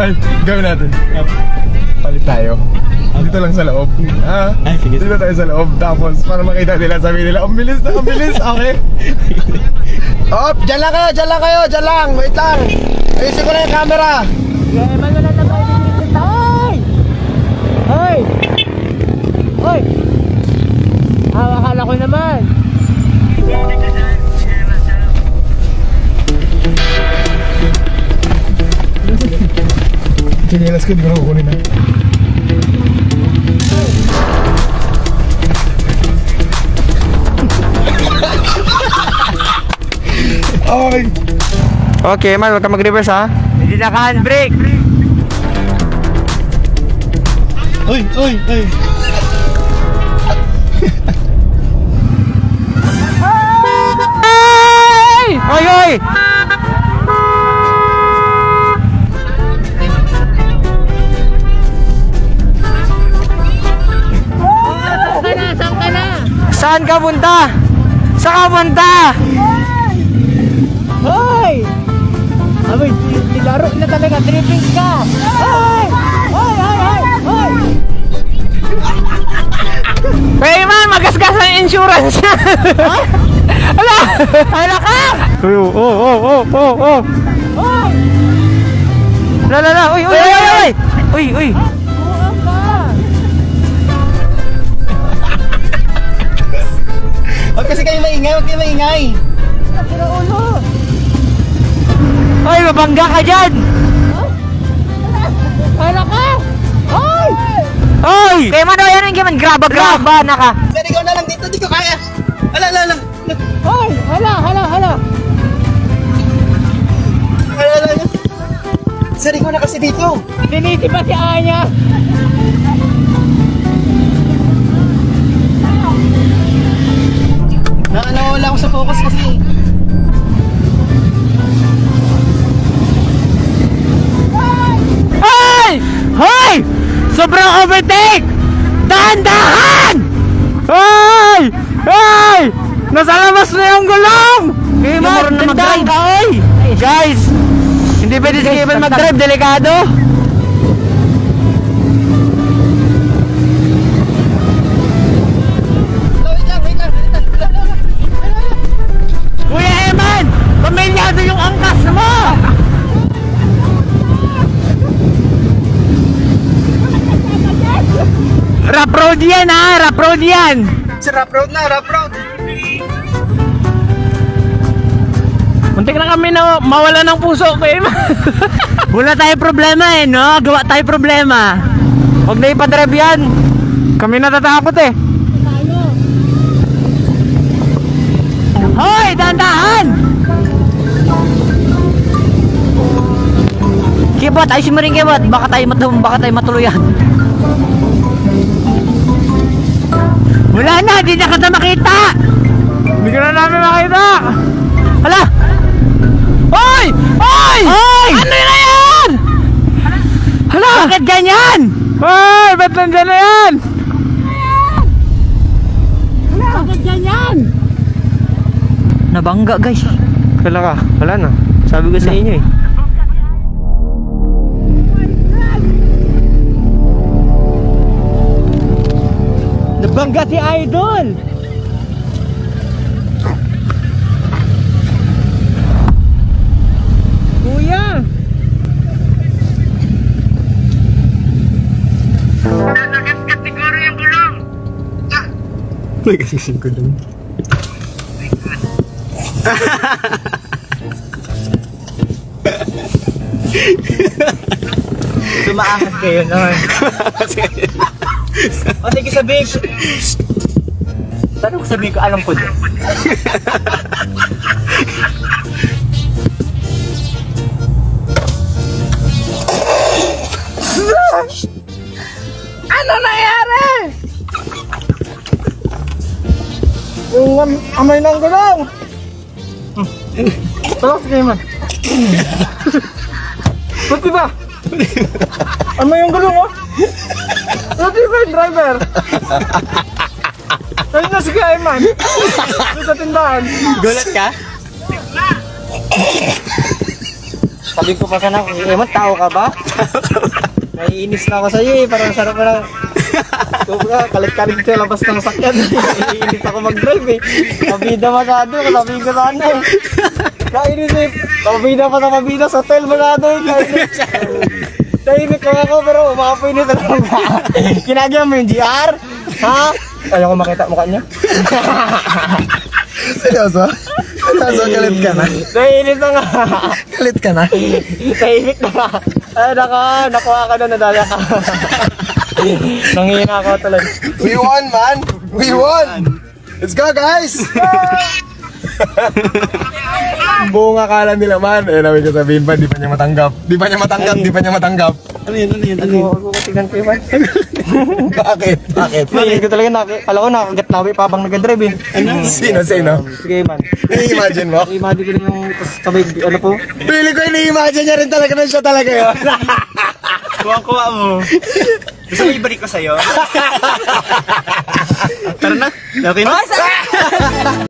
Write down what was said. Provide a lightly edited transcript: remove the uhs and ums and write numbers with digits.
Ay, gawin natin. Palit tayo. Dito lang sa loob. Ay, sige. Dito tayo sa loob. Tapos, para makita nila, sabi nila, ang bilis na, ang bilis. Okay. Oh, dyan lang kayo, dyan lang kayo, dyan lang. Wait lang. Ayusin ko na yung camera. Yeah, man, wala na tayo dito. Hoy! Hoy! Hoy! Akala ko naman. Chinelas ko, di ko na kukunin na. Okay. Okay, man, huwag ka mag-reverse ha. Hindi naka-handbrake. Uy, uy, uy. Hey! Hoy, hoy! Saan ka na? Saan ka punta? Saan ka punta? Hoy! Abay, nilaro na talaga, trippings ka! Hoy! Hoy, hoy, hoy, hoy! Hey man, magasgas ang insurance. Ha? Ala! Hala ka! Oh. Hoy! La. Uy. Uy. Buang ka! Huwag kasi kayo maingay, huwag kayo maingay. Nakira ulo! Uy, mabangga ka dyan. Hala ka! Hoy! Uy! Kaya man, yan ang graba naka. Sir, ikaw na lang dito, di ko kaya. Ala. Hoy! Hala! Sir, ikaw na kasi dito. Diniti pa si Anya! Wala ako sa focus kasi. Hoy! Sobrang overtake! Dahan! Hoy! Nasa labas na yung gulong! Kaya mo na mag-drive ka, oy! Guys! Hindi pwede si Kevin mag-drive, delikado! Wait lang. Kuya Eman! Pamilyado yung angkas mo! Rap road yan ha! Rap road yan! Sir, rough road. Muntik na kami na mawala ng puso ko eh. Wala tayo problema eh, no? Gawa tayo problema. Huwag na ipadrive yan. Kami natatakot eh. Hoy! Dahan! Kibot! Ayusin mo rin kibot! Baka tayo matuluyan. Wala na! Di na kita makita! Hindi ka na namin makita! Hala! Hoy! Ano na yan? Hala! Bakit ganyan? Hoy! Ba't nandyan na yan? Bakit ganyan? Nabangga guys. Wala na. Sabi ko sa inyo eh. Nabangga si Idol! Kuya! Nagkaskat siguro yung gulong. May kasising ko dun. Tumaangas kayo noon. O sige sabihin ko. Paano ko sabihin ko alam ko din? Ano nangyari? Yung amay ng gulong! Ito, Raymond. Pati ba? Amay yung gulong oh! Pati ba yung driver? Ayun na si Kaiman! Doon sa tindahan! Gulat ka? Sabi ko pa sana, Eman, tao ka ba? Naiinis na ako sa'yo eh, parang sarap na lang. Kumbaga, kalit-kalit sa labas ng sakyan. Naiinis ako mag-drive eh. Mabida masyado, sabi ko sana eh. Naiinis eh, mabida pa sa mabida sa hotel masyado eh. Naiinis ko ako pero umapoy nito lang. Kinagyan mo yung GR? Ha? Ayaw ko makita mukha niya. Seryoso? Seryoso, galit ka na? Naiinis na nga. Galit ka na? Tahimik na nga. Ay, nakuha ka na, nadala ka. Nanghina ako talaga. We won, man! We won! Let's go, guys! Buong akala nila, man. Eh, namin ko sabihin pa, di pa niya matanggap. Di pa niya matanggap. Ano ko tignan ko yun? Bakit? Hindi ko talaga kala ko nakagat nawi pa habang nag-drive eh. Sino? Sige man. I-imagine mo? I-imagine ko rin yung sabay, ano po? Pili ko ini-imagine niya rin talaga na siya talaga yun. Kuha mo. Gusto mo ibalik ko sa'yo? Tara na. Okay na?